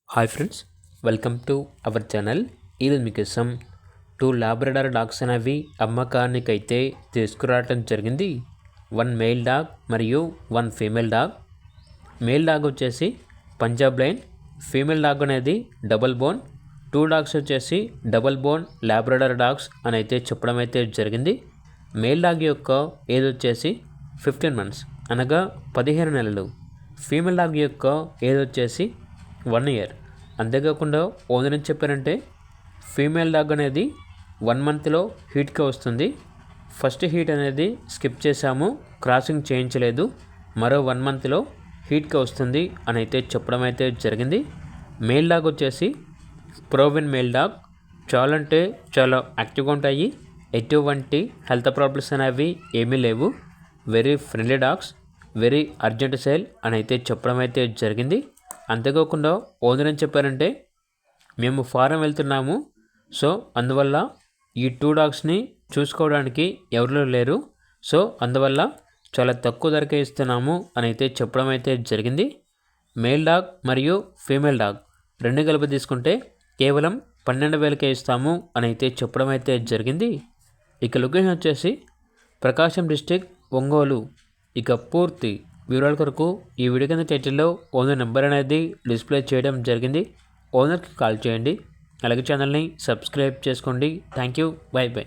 Hi friends, welcome to our channel. ఈరోజు మీకోసం 2 Labrador dogs అనేవి అమ్మకానికైతే తీసుకురావటం జరిగింది. 1 మేల్ డాగ్ మరియు 1 ఫీమేల్ డాగ్. మేల్ డాగ్ వచ్చేసి పంజాబ్ లైన్, ఫీమేల్ డాగ్ అనేది డబుల్ బోన్. 2 డాగ్స్ వచ్చేసి డబుల్ బోన్ లాబ్రడార్ డాగ్స్ అని అయితే చెప్పడం అయితే జరిగింది. మేల్ డాగ్ యొక్క ఏజ్ వచ్చేసి 15 months అనగా 15 నెలలు. ఫీమేల్ డాగ్ యొక్క ఏజ్ వచ్చేసి 1 year. అంతేకాకుండా ఓనర్ ఏం చెప్పారంటే ఫీమేల్ డాగ్ అనేది 1 monthలో హీట్కి వస్తుంది. ఫస్ట్ హీట్ అనేది స్కిప్ చేశాము, క్రాసింగ్ చేయించలేదు. మరో 1 monthలో హీట్కి వస్తుంది అని అయితే చెప్పడం అయితే జరిగింది. మేల్ డాగ్ వచ్చేసి ప్రోవిన్ మేల్ డాగ్. చాలా అంటే చాలా యాక్టివ్గా ఉంటాయి. ఎటువంటి హెల్త్ ప్రాబ్లమ్స్ అనేవి ఏమీ లేవు. Very friendly dogs, very urgent sale అని అయితే చెప్పడం అయితే జరిగింది. అంతేకాకుండా ఓనర్ ఏం చెప్పారంటే మేము ఫారం వెళ్తున్నాము, సో అందువల్ల ఈ 2 డాగ్స్ని చూసుకోవడానికి ఎవరు లేరు, సో అందువల్ల చాలా తక్కువ ధరకే ఇస్తున్నాము అని అయితే చెప్పడం అయితే జరిగింది. మేల్ డాగ్ మరియు ఫీమేల్ డాగ్ 2 కలిపి తీసుకుంటే కేవలం 12,000కే ఇస్తాము అని అయితే చెప్పడం అయితే జరిగింది. ఇక లొకేషన్ వచ్చేసి ప్రకాశం డిస్టిక్, ఒంగోలు. ఇక పూర్తి వివరాల కొరకు ఈ వీడియో కింద టైటిల్లో ఓనర్ నెంబర్ అనేది డిస్ప్లే చేయడం జరిగింది. ఓనర్కి కాల్ చేయండి. అలాగే ఛానల్ని సబ్స్క్రైబ్ చేసుకోండి. Thank you. By by.